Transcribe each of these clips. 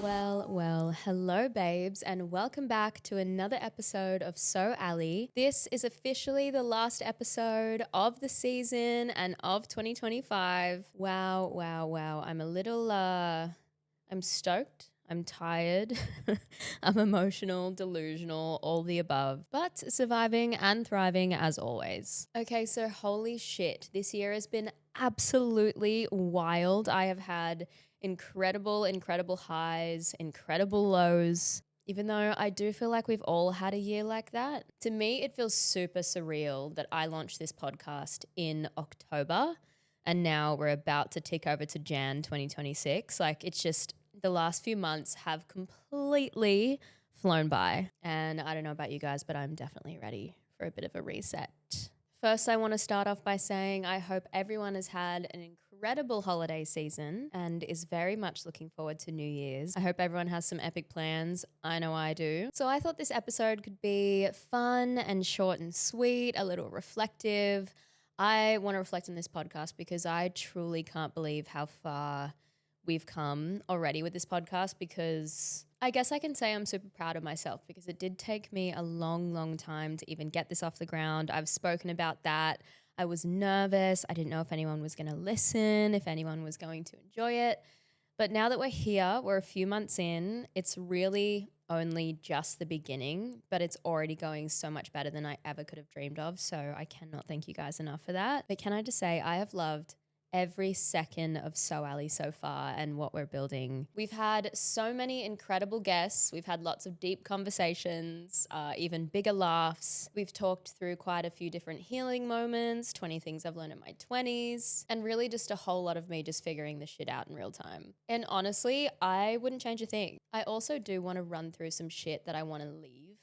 Well, hello babes and welcome back to another episode of So Alli. This is officially the last episode of the season and of 2025. Wow. I'm stoked. I'm tired. I'm emotional, delusional, all the above, but surviving and thriving as always. Okay, so holy shit, this year has been absolutely wild. I have had incredible highs, incredible lows. Even though I do feel like we've all had a year like that, to me, it feels super surreal that I launched this podcast in October and now we're about to tick over to Jan 2026. Like, it's just the last few months have completely flown by. And I don't know about you guys, but I'm definitely ready for a bit of a reset. First, I want to start off by saying I hope everyone has had an incredible holiday season and is very much looking forward to New Year's. I hope everyone has some epic plans. I know I do. So I thought this episode could be fun and short and sweet, a little reflective. I want to reflect on this podcast because I truly can't believe how far we've come already with this podcast, because I guess I can say I'm super proud of myself because it did take me a long time to even get this off the ground. I've spoken about that. I was nervous. I didn't know if anyone was going to listen, if anyone was going to enjoy it. But now that we're here, we're a few months in, it's really only just the beginning, but it's already going so much better than I ever could have dreamed of. So I cannot thank you guys enough for that. But can I just say I have loved every second of So Alli so far and what we're building. We've had so many incredible guests. We've had lots of deep conversations, even bigger laughs. We've talked through quite a few different healing moments, 20 things I've learned in my 20s, and really just a whole lot of me just figuring this shit out in real time. And honestly, I wouldn't change a thing. I also do want to run through some shit that I want to leave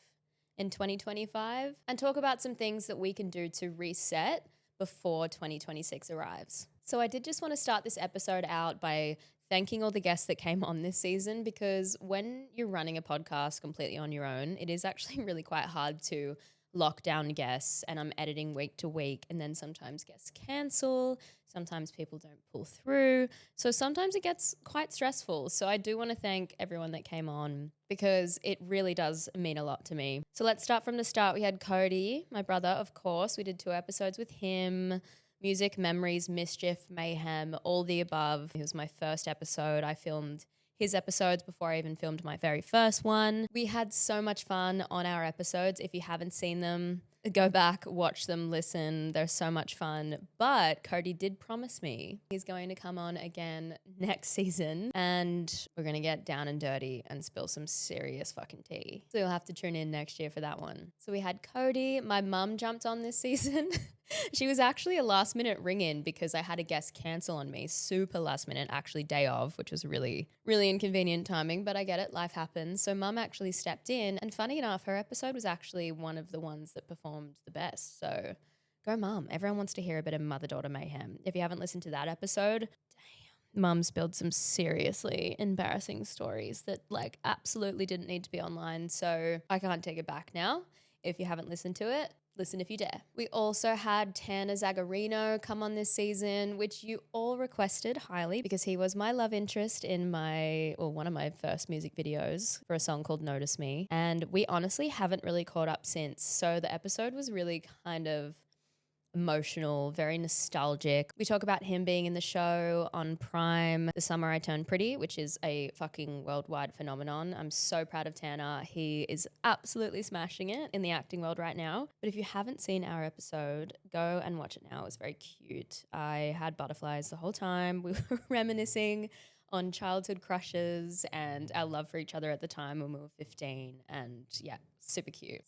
in 2025 and talk about some things that we can do to reset before 2026 arrives. So I did just want to start this episode out by thanking all the guests that came on this season, because when you're running a podcast completely on your own, it is actually really quite hard to lock down guests, and I'm editing week to week, and then sometimes guests cancel, sometimes people don't pull through. So sometimes it gets quite stressful. So I do want to thank everyone that came on because it really does mean a lot to me. So let's start from the start. We had Cody, my brother, of course. We did 2 episodes with him. Music, memories, mischief, mayhem, all the above. It was my first episode. I filmed his episodes before I even filmed my very first one. We had so much fun on our episodes. If you haven't seen them, go back, watch them, listen. They're so much fun. But Cody did promise me he's going to come on again next season and we're going to get down and dirty and spill some serious fucking tea. So you'll have to tune in next year for that one. So we had Cody. My mum jumped on this season. She was actually a last minute ring in because I had a guest cancel on me, super last minute, actually day of, which was really inconvenient timing, but I get it, life happens. So mum actually stepped in, and funny enough, her episode was actually one of the ones that performed the best. So go mum. Everyone wants to hear a bit of mother-daughter mayhem. If you haven't listened to that episode, damn, mum spilled some seriously embarrassing stories that like absolutely didn't need to be online. So I can't take it back now. If you haven't listened to it, listen if you dare. We also had Tanner Zagarino come on this season, which you all requested highly because he was my love interest in one of my first music videos for a song called Notice Me. And we honestly haven't really caught up since. So the episode was really kind of emotional, very nostalgic. We talk about him being in the show on Prime, The Summer I Turned Pretty, which is a fucking worldwide phenomenon. I'm so proud of Tanner. He is absolutely smashing it in the acting world right now. But if you haven't seen our episode, go and watch it now. It was very cute. I had butterflies the whole time. We were reminiscing on childhood crushes and our love for each other at the time when we were 15. And yeah, super cute,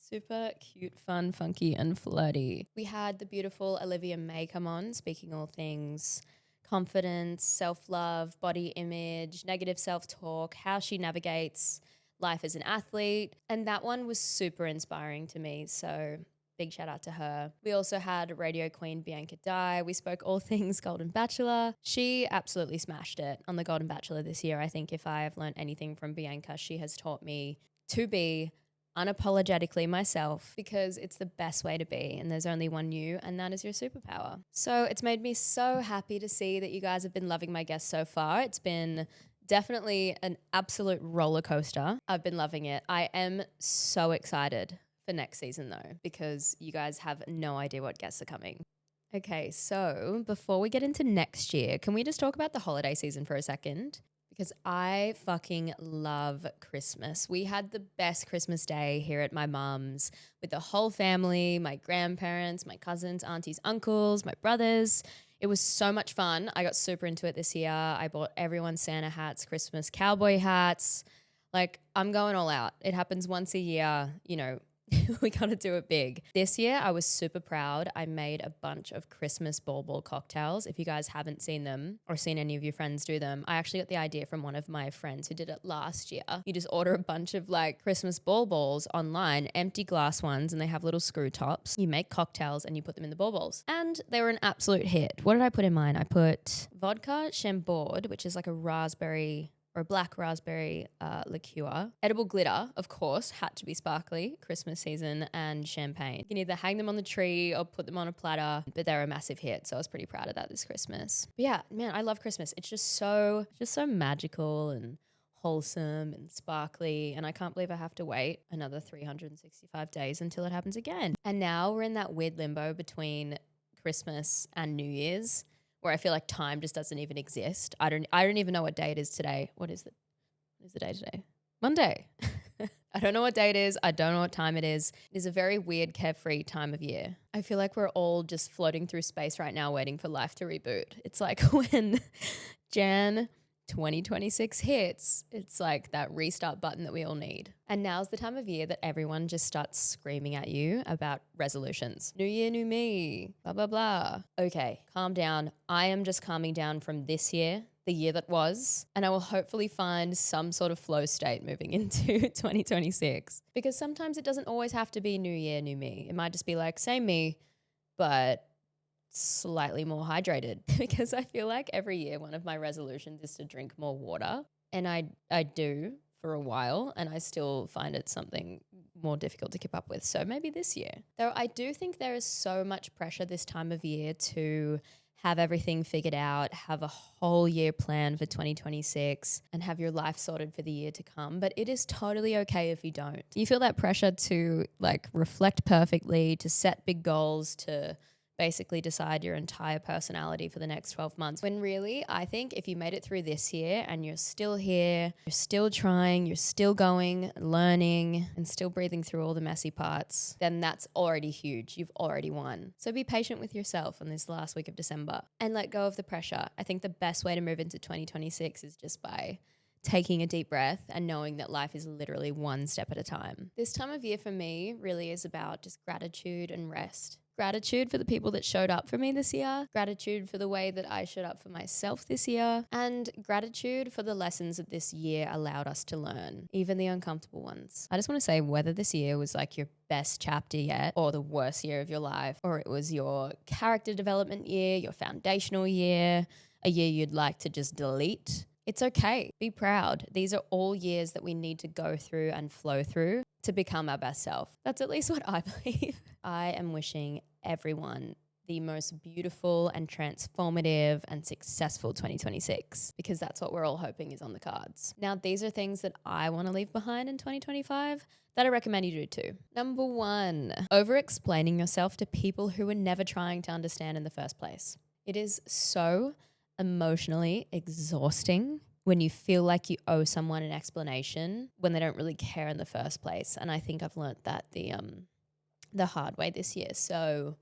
fun, funky, and flirty. We had the beautiful Olivia May come on, speaking all things confidence, self-love, body image, negative self-talk, how she navigates life as an athlete. And that one was super inspiring to me. So big shout out to her. We also had radio queen Bianca Dye. We spoke all things Golden Bachelor. She absolutely smashed it on the Golden Bachelor this year. I think if I have learned anything from Bianca, she has taught me to be unapologetically myself, because it's the best way to be and there's only one you, and that is your superpower. So it's made me so happy to see that you guys have been loving my guests so far. It's been Definitely an absolute roller coaster. I've been loving it. I am so excited for next season though, because you guys have no idea what guests are coming. Okay, so before we get into next year, can we just talk about the holiday season for a second? Because I fucking love Christmas. We had the best Christmas day here at my mum's with the whole family, my grandparents, my cousins, aunties, uncles, my brothers. It was so much fun. I got super into it this year. I bought everyone Santa hats, Christmas cowboy hats. Like, I'm going all out. It happens once a year, you know, we got to do it big. This year, I was super proud. I made a bunch of Christmas ball cocktails. If you guys haven't seen them or seen any of your friends do them, I actually got the idea from one of my friends who did it last year. You just order a bunch of like Christmas balls online, empty glass ones, and they have little screw tops. You make cocktails and you put them in the balls. And they were an absolute hit. What did I put in mine? I put vodka chambord, which is like a raspberry or a black raspberry liqueur. Edible glitter, of course, had to be sparkly, Christmas season, and champagne. You can either hang them on the tree or put them on a platter, but they're a massive hit, so I was pretty proud of that this Christmas. But yeah, man, I love Christmas. It's just so magical and wholesome and sparkly, and I can't believe I have to wait another 365 days until it happens again. And now we're in that weird limbo between Christmas and New Year's, where I feel like time just doesn't even exist. I don't even know what day it is today. What is it? What is the day today? Monday. I don't know what day it is. I don't know what time it is. It is a very weird, carefree time of year. I feel like we're all just floating through space right now waiting for life to reboot. It's like when Jan 2026 hits, it's like that restart button that we all need. And now's the time of year that everyone just starts screaming at you about resolutions. New year, new me, blah, blah, blah. Okay, calm down. I am just calming down from this year, the year that was, and I will hopefully find some sort of flow state moving into 2026. Because sometimes it doesn't always have to be new year, new me. It might just be like, same me, but slightly more hydrated. Because I feel like every year one of my resolutions is to drink more water, and I do for a while, and I still find it something more difficult to keep up with. So maybe this year. Though I do think there is so much pressure this time of year to have everything figured out, have a whole year plan for 2026, and have your life sorted for the year to come. But it is totally okay if you don't. You feel that pressure to like reflect perfectly, to set big goals, to basically decide your entire personality for the next 12 months. When really, I think if you made it through this year and you're still here, you're still trying, you're still going, learning, and still breathing through all the messy parts, then that's already huge. You've already won. So be patient with yourself in this last week of December and let go of the pressure. I think the best way to move into 2026 is just by taking a deep breath and knowing that life is literally one step at a time. This time of year for me really is about just gratitude and rest. Gratitude for the people that showed up for me this year, gratitude for the way that I showed up for myself this year, and gratitude for the lessons that this year allowed us to learn, even the uncomfortable ones. I just want to say whether this year was like your best chapter yet or the worst year of your life, or it was your character development year, your foundational year, a year you'd like to just delete, it's okay. Be proud. These are all years that we need to go through and flow through to become our best self. That's at least what I believe. I am wishing everyone the most beautiful and transformative and successful 2026, because that's what we're all hoping is on the cards. Now, these are things that I want to leave behind in 2025 that I recommend you do too. Number 1, over-explaining yourself to people who were never trying to understand in the first place. It is so emotionally exhausting when you feel like you owe someone an explanation when they don't really care in the first place. And I think I've learnt that the hard way this year. So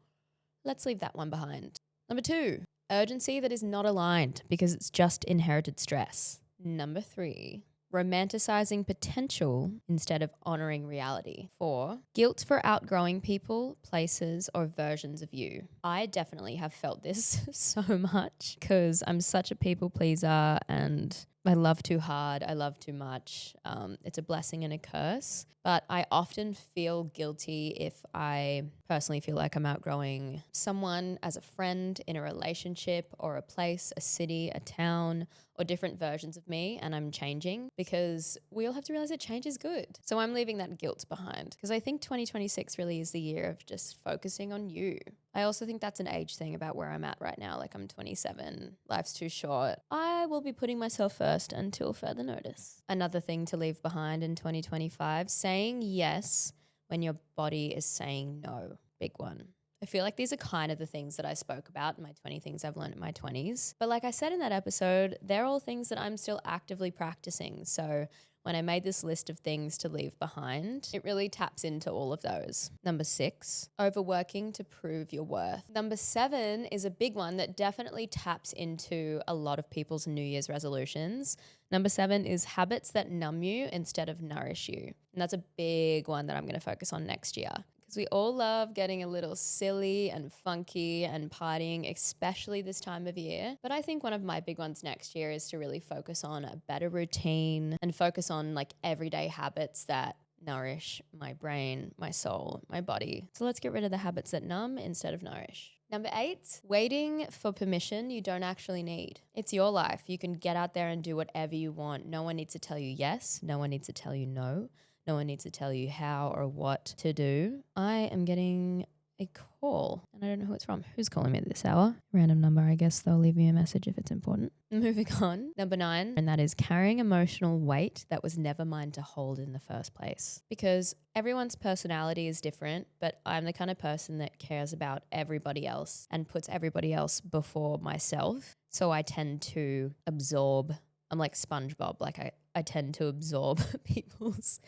let's leave that one behind. Number 2, urgency that is not aligned because it's just inherited stress. Number 3, romanticizing potential instead of honoring reality. 4, guilt for outgrowing people, places, or versions of you. I definitely have felt this so much because I'm such a people pleaser and I love too hard. I love too much. It's a blessing and a curse. But I often feel guilty if I personally feel like I'm outgrowing someone as a friend, in a relationship, or a place, a city, a town, or different versions of me, and I'm changing, because we all have to realize that change is good. So I'm leaving that guilt behind because I think 2026 really is the year of just focusing on you. I also think that's an age thing about where I'm at right now. Like I'm 27, life's too short. I will be putting myself first until further notice. Another thing to leave behind in 2025, saying yes when your body is saying no. Big one. I feel like these are kind of the things that I spoke about in my 20 things I've learned in my 20s. But like I said in that episode, they're all things that I'm still actively practicing. So when I made this list of things to leave behind, it really taps into all of those. Number 6, overworking to prove your worth. Number 7 is a big one that definitely taps into a lot of people's New Year's resolutions. Number 7 is habits that numb you instead of nourish you. And that's a big one that I'm going to focus on next year. Because we all love getting a little silly and funky and partying, especially this time of year. But I think one of my big ones next year is to really focus on a better routine and focus on like everyday habits that nourish my brain, my soul, my body. So let's get rid of the habits that numb instead of nourish. Number 8, waiting for permission you don't actually need. It's your life. You can get out there and do whatever you want. No one needs to tell you yes. No one needs to tell you no. No one needs to tell you how or what to do. I am getting a call and I don't know who it's from. Who's calling me at this hour? Random number, I guess they'll leave me a message if it's important. Moving on. Number 9, and that is carrying emotional weight that was never mine to hold in the first place. Because everyone's personality is different, but I'm the kind of person that cares about everybody else and puts everybody else before myself. So I tend to absorb. I'm like SpongeBob. Like I tend to absorb people's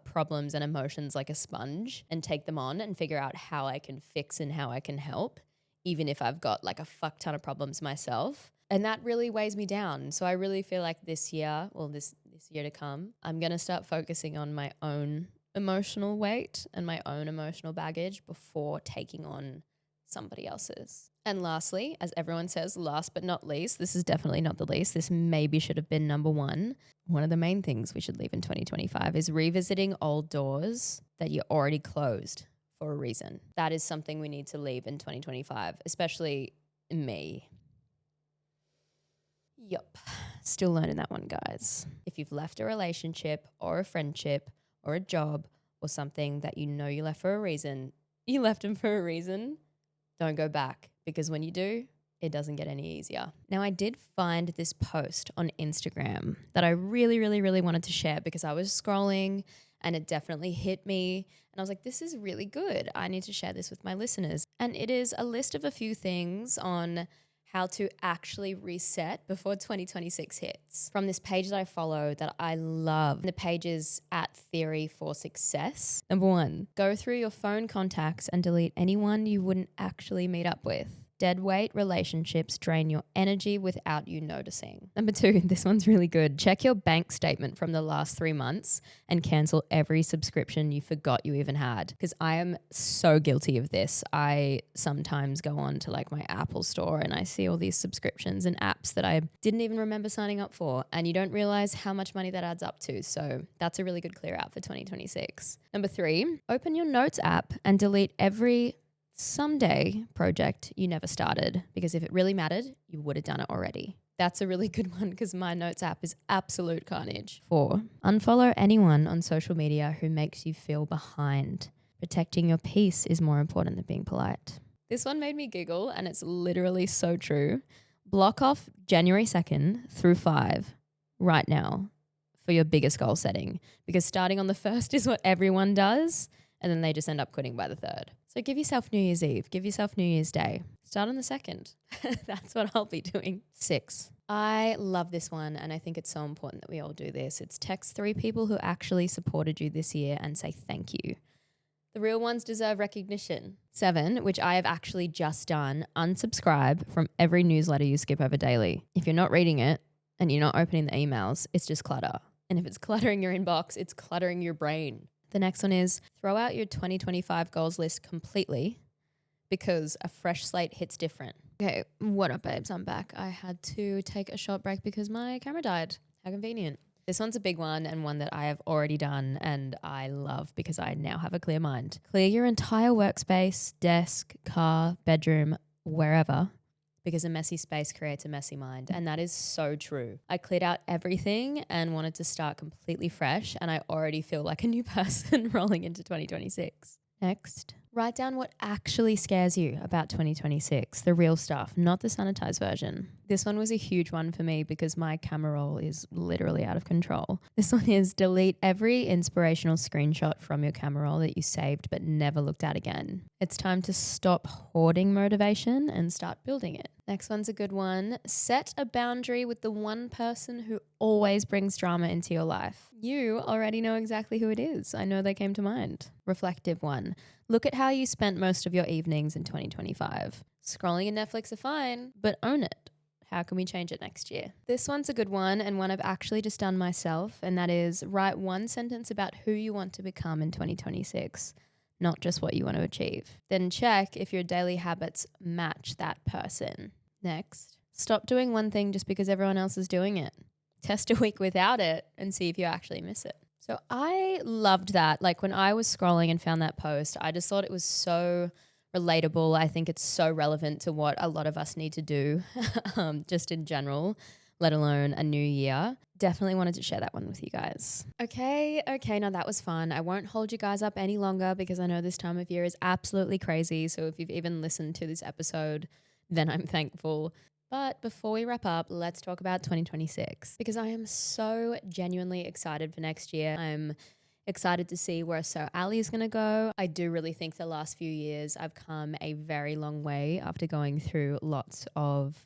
problems and emotions like a sponge and take them on and figure out how I can fix and how I can help, even if I've got like a fuck ton of problems myself. And that really weighs me down. So I really feel like this year, well, this year to come, I'm going to start focusing on my own emotional weight and my own emotional baggage before taking on somebody else's. And lastly, as everyone says, last but not least, this is definitely not the least. This maybe should have been number 1. One of the main things we should leave in 2025 is revisiting old doors that you already closed for a reason. That is something we need to leave in 2025, especially me. Yup. Still learning that one, guys. If you've left a relationship or a friendship or a job or something that you know you left for a reason, you left them for a reason, don't go back, because when you do, it doesn't get any easier. Now, I did find this post on Instagram that I really, really, really wanted to share because I was scrolling and it definitely hit me. And I was like, this is really good. I need to share this with my listeners. And it is a list of a few things on how to actually reset before 2026 hits. From this page that I follow that I love. The page is at Theory for Success. Number 1, go through your phone contacts and delete anyone you wouldn't actually meet up with. Dead weight relationships drain your energy without you noticing. Number 2, this one's really good. Check your bank statement from the last 3 months and cancel every subscription you forgot you even had. Because I am so guilty of this. I sometimes go on to like my Apple store and I see all these subscriptions and apps that I didn't even remember signing up for. And you don't realize how much money that adds up to. So that's a really good clear out for 2026. Number 3, open your notes app and delete every someday project you never started, because if it really mattered, you would have done it already. That's a really good one because my notes app is absolute carnage. 4, unfollow anyone on social media who makes you feel behind. Protecting your peace is more important than being polite. This one made me giggle and it's literally so true. Block off January 2nd through 5 right now for your biggest goal setting, because starting on the 1st is what everyone does and then they just end up quitting by the 3rd. So give yourself New Year's Eve, give yourself New Year's Day. Start on the 2nd. That's what I'll be doing. 6, I love this one and I think it's so important that we all do this. It's text 3 people who actually supported you this year and say thank you. The real ones deserve recognition. 7, which I have actually just done, unsubscribe from every newsletter you skip over daily. If you're not reading it and you're not opening the emails, it's just clutter. And if it's cluttering your inbox, it's cluttering your brain. The next one is throw out your 2025 goals list completely because a fresh slate hits different. Okay, what up, babes? I'm back. I had to take a short break because my camera died. How convenient. This one's a big one and one that I have already done and I love because I now have a clear mind. Clear your entire workspace, desk, car, bedroom, wherever, because a messy space creates a messy mind. And that is so true. I cleared out everything and wanted to start completely fresh and I already feel like a new person rolling into 2026. Next, Write down what actually scares you about 2026, the real stuff, not the sanitized version. This one was a huge one for me because my camera roll is literally out of control. This one is delete every inspirational screenshot from your camera roll that you saved but never looked at again. It's time to stop hoarding motivation and start building it. Next one's a good one. Set a boundary with the one person who always brings drama into your life. You already know exactly who it is. I know they came to mind. Reflective one. Look at how you spent most of your evenings in 2025. Scrolling and Netflix are fine, but own it. How can we change it next year? This one's a good one and one I've actually just done myself, and that is write one sentence about who you want to become in 2026, not just what you want to achieve. Then check if your daily habits match that person. Next, stop doing one thing just because everyone else is doing it. Test a week without it and see if you actually miss it. So I loved that. Like when I was scrolling and found that post, I just thought it was so relatable. I think it's so relevant to what a lot of us need to do just in general, let alone a new year. Definitely wanted to share that one with you guys. Okay, now that was fun. I won't hold you guys up any longer because I know this time of year is absolutely crazy. So if you've even listened to this episode, then I'm thankful. But before we wrap up, let's talk about 2026 because I am so genuinely excited for next year. I'm excited to see where So Alli is going to go. I do really think the last few years I've come a very long way after going through lots of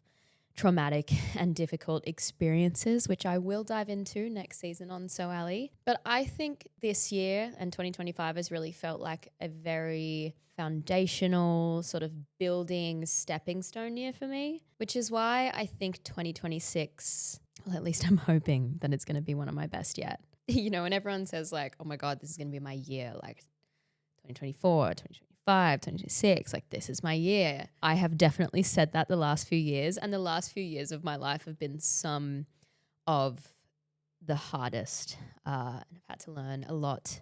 traumatic and difficult experiences, which I will dive into next season on So Alli. But I think this year and 2025 has really felt like a very foundational sort of building stepping stone year for me, which is why I think 2026, well, at least I'm hoping that it's going to be one of my best yet. You know, and everyone says like, oh my God, this is going to be my year, like 2024, 2025, 2026, like this is my year. I have definitely said that the last few years, and the last few years of my life have been some of the hardest. And I've had to learn a lot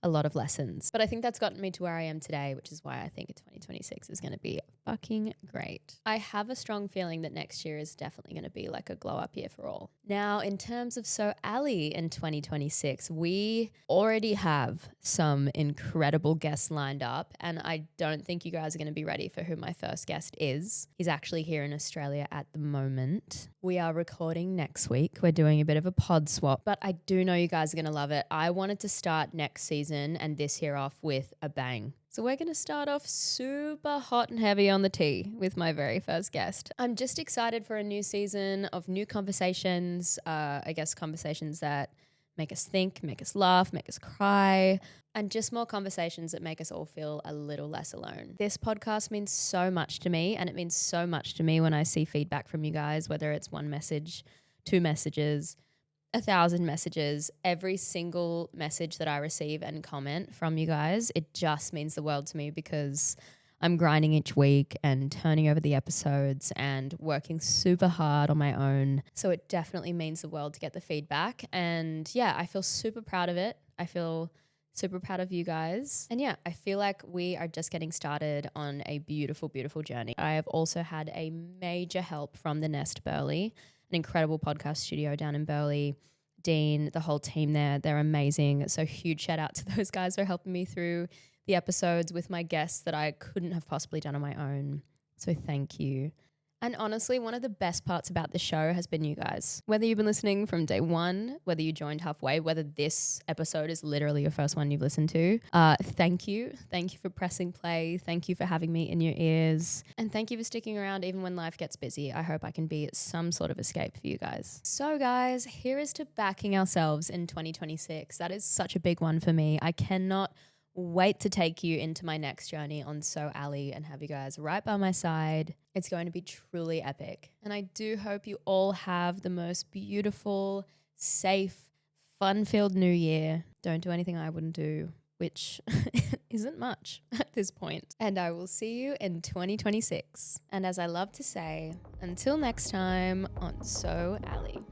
of lessons. But I think that's gotten me to where I am today, which is why I think 2026 is going to be fucking great. I have a strong feeling that next year is definitely going to be like a glow up year for all. Now, in terms of So Alli in 2026, we already have some incredible guests lined up, and I don't think you guys are going to be ready for who my first guest is. He's actually here in Australia at the moment. We are recording next week. We're doing a bit of a pod swap, but I do know you guys are going to love it. I wanted to start next season and this year off with a bang. So we're going to start off super hot and heavy on the tea with my very first guest. I'm just excited for a new season of new conversations, I guess conversations that make us think, make us laugh, make us cry, and just more conversations that make us all feel a little less alone. This podcast means so much to me, and it means so much to me when I see feedback from you guys, whether it's one message, 2 messages, 1,000 messages. Every single message that I receive and comment from you guys, it just means the world to me because I'm grinding each week and turning over the episodes and working super hard on my own. So it definitely means the world to get the feedback. And yeah, I feel super proud of it. I feel super proud of you guys. And yeah, I feel like we are just getting started on a beautiful, beautiful journey. I have also had a major help from the Nest Burleigh, an incredible podcast studio down in Burleigh. Dean, the whole team there, they're amazing. So huge shout out to those guys for helping me through the episodes with my guests that I couldn't have possibly done on my own. So thank you. And honestly, one of the best parts about the show has been you guys. Whether you've been listening from day one, whether you joined halfway, whether this episode is literally your first one you've listened to, thank you. Thank you for pressing play. Thank you for having me in your ears. And thank you for sticking around even when life gets busy. I hope I can be some sort of escape for you guys. So guys, here is to backing ourselves in 2026. That is such a big one for me. I cannot wait to take you into my next journey on So Alli and have you guys right by my side. It's going to be truly epic. And I do hope you all have the most beautiful, safe, fun-filled new year. Don't do anything I wouldn't do, which isn't much at this point. And I will see you in 2026. And as I love to say, until next time on So Alli.